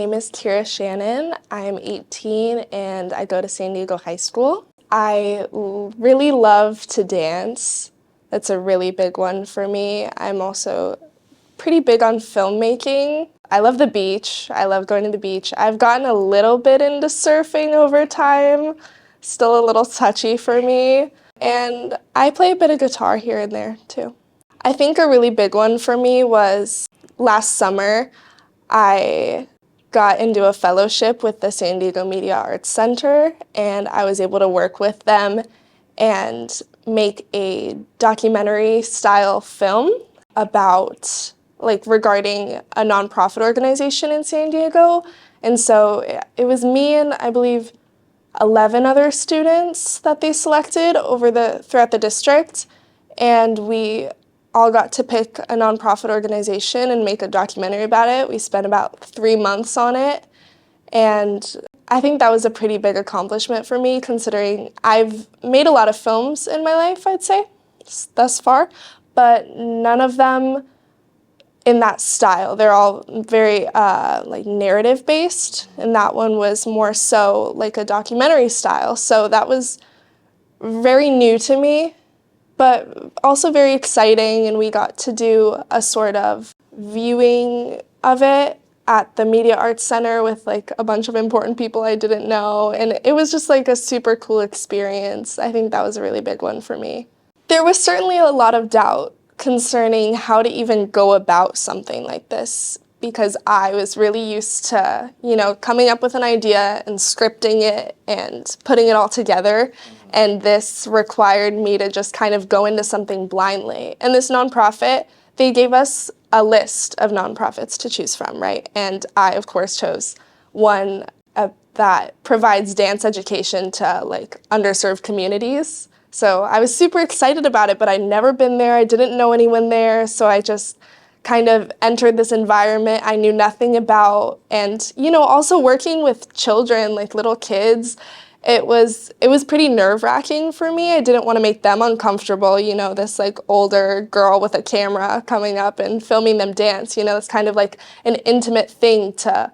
name is Shannon. I'm 18 and I go to San Diego High School. I really love to dance. That's a really big one for me. I'm also pretty big on filmmaking. I love the beach. I love going to the beach. I've gotten a little bit into surfing over time. Still a little touchy for me. And I play a bit of guitar here and there too. I think a really big one for me was last summer. I got into a fellowship with the San Diego Media Arts Center, and I was able to work with them and make a documentary-style film about, regarding a nonprofit organization in San Diego. And so it was me and I believe 11 other students that they selected throughout the district, and we all got to pick a nonprofit organization and make a documentary about it. We spent about 3 months on it, and I think that was a pretty big accomplishment for me, considering I've made a lot of films in my life, I'd say, thus far, but none of them in that style. They're all very narrative-based, and that one was more so like a documentary style. So that was very new to me, but also very exciting, and we got to do a sort of viewing of it at the Media Arts Center with a bunch of important people I didn't know, and it was just a super cool experience. I think that was a really big one for me. There was certainly a lot of doubt concerning how to even go about something like this, because I was really used to, coming up with an idea and scripting it and putting it all together. And this required me to just kind of go into something blindly. And this nonprofit, they gave us a list of nonprofits to choose from, right? And I, of course, chose one that provides dance education to underserved communities. So I was super excited about it, but I'd never been there. I didn't know anyone there, so I just kind of entered this environment I knew nothing about. And, also working with children, little kids, it was pretty nerve-wracking for me. I didn't want to make them uncomfortable, this older girl with a camera coming up and filming them dance. It's kind of an intimate thing to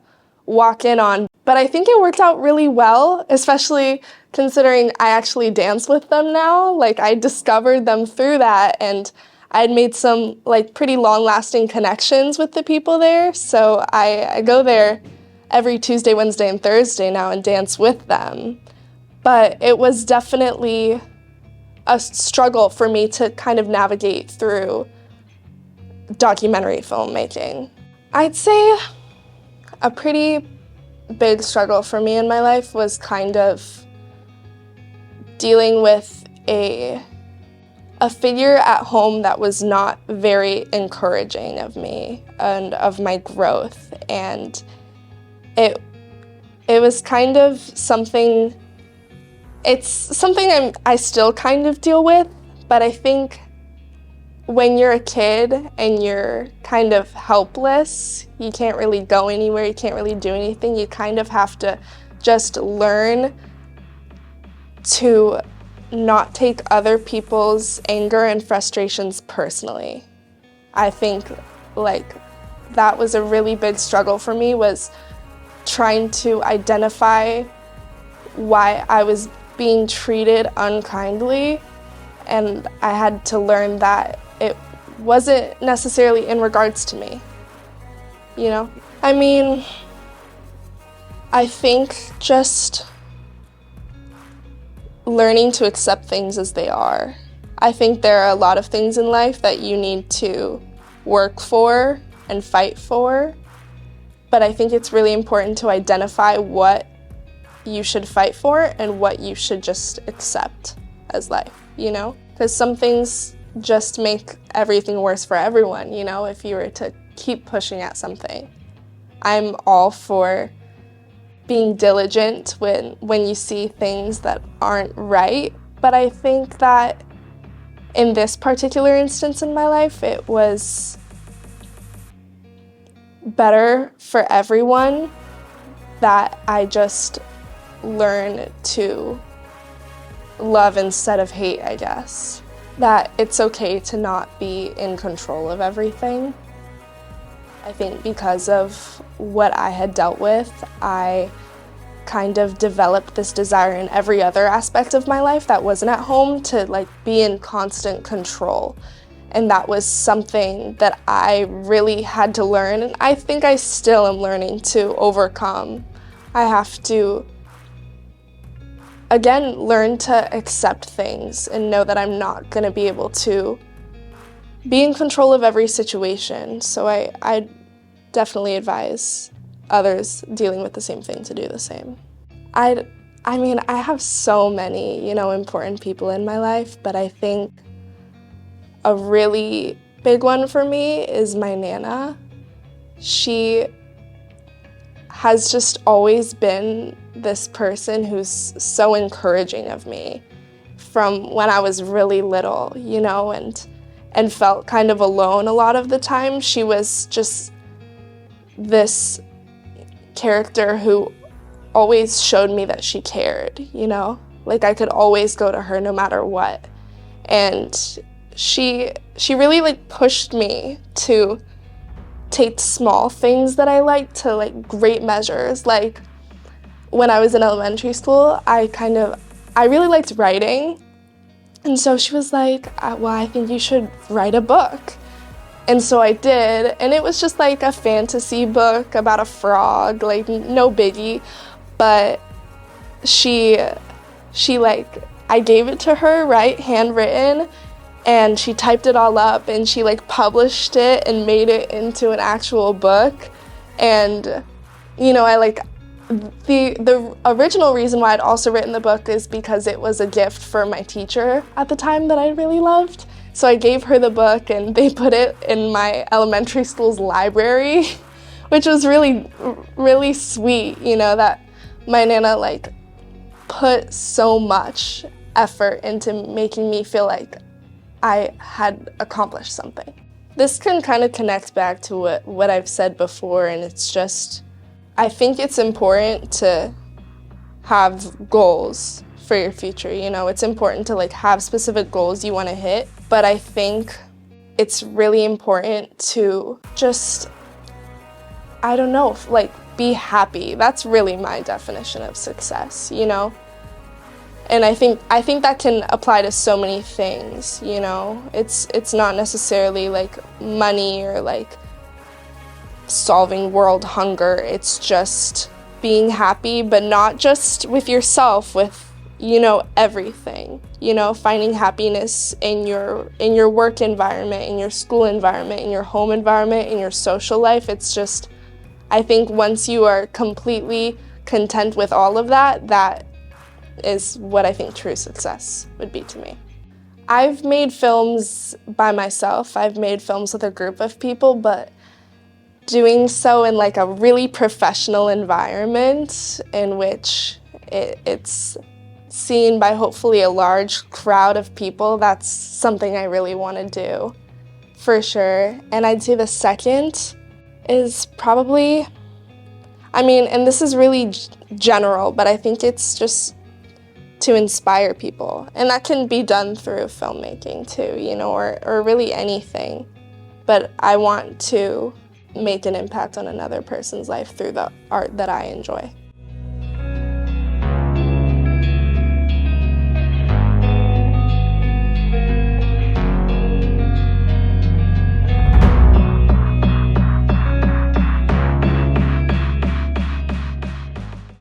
walk in on. But I think it worked out really well, especially considering I actually dance with them now. I discovered them through that, and I'd made some pretty long-lasting connections with the people there. So I go there every Tuesday, Wednesday, and Thursday now and dance with them. But it was definitely a struggle for me to kind of navigate through documentary filmmaking. I'd say a pretty big struggle for me in my life was kind of dealing with a figure at home that was not very encouraging of me and of my growth. And it was kind of something, it's something I still kind of deal with, but I think when you're a kid and you're kind of helpless, you can't really go anywhere, you can't really do anything, you kind of have to just learn to not take other people's anger and frustrations personally. I think that was a really big struggle for me, was trying to identify why I was being treated unkindly, and I had to learn that it wasn't necessarily in regards to me, I mean, I think just learning to accept things as they are. I think there are a lot of things in life that you need to work for and fight for, but I think it's really important to identify what you should fight for and what you should just accept as life, Because some things just make everything worse for everyone, if you were to keep pushing at something. I'm all for being diligent when you see things that aren't right, but I think that in this particular instance in my life, it was better for everyone that I just learn to love instead of hate, I guess. That it's okay to not be in control of everything. I think because of what I had dealt with, I kind of developed this desire in every other aspect of my life that wasn't at home to like be in constant control. And that was something that I really had to learn, and I think I still am learning to overcome. I have to, again, learn to accept things and know that I'm not going to be able to be in control of every situation. So I definitely advise others dealing with the same thing to do the same. I mean, I have so many, important people in my life, but I think a really big one for me is my Nana. She has just always been this person who's so encouraging of me from when I was really little, and felt kind of alone a lot of the time. She was just this character who always showed me that she cared, like I could always go to her no matter what. And she really like pushed me to take small things that I liked to like great measures. Like when I was in elementary school, I really liked writing. And so she was like, well, I think you should write a book. And so I did, and it was just like a fantasy book about a frog, like no biggie. But I gave it to her, right, handwritten, and she typed it all up, and she like published it and made it into an actual book. And the original reason why I'd also written the book is because it was a gift for my teacher at the time that I really loved. So I gave her the book, and they put it in my elementary school's library, which was really, really sweet, that my Nana like put so much effort into making me feel like I had accomplished something. This can kind of connect back to what I've said before, and it's just, I think it's important to have goals for your future. It's important to like have specific goals you want to hit, but I think it's really important to just, I don't know, like be happy. That's really my definition of success, And I think that can apply to so many things, It's not necessarily like money or like solving world hunger. It's just being happy, but not just with yourself, with everything. Finding happiness in your work environment, in your school environment, in your home environment, in your social life. It's just, I think once you are completely content with all of that, that is what I think true success would be to me. I've made films by myself. I've made films with a group of people, but doing so in like a really professional environment in which it's seen by hopefully a large crowd of people, that's something I really want to do, for sure. And I'd say the second is probably, and this is really general, but I think it's just to inspire people. And that can be done through filmmaking too, or really anything. But I want to make an impact on another person's life through the art that I enjoy.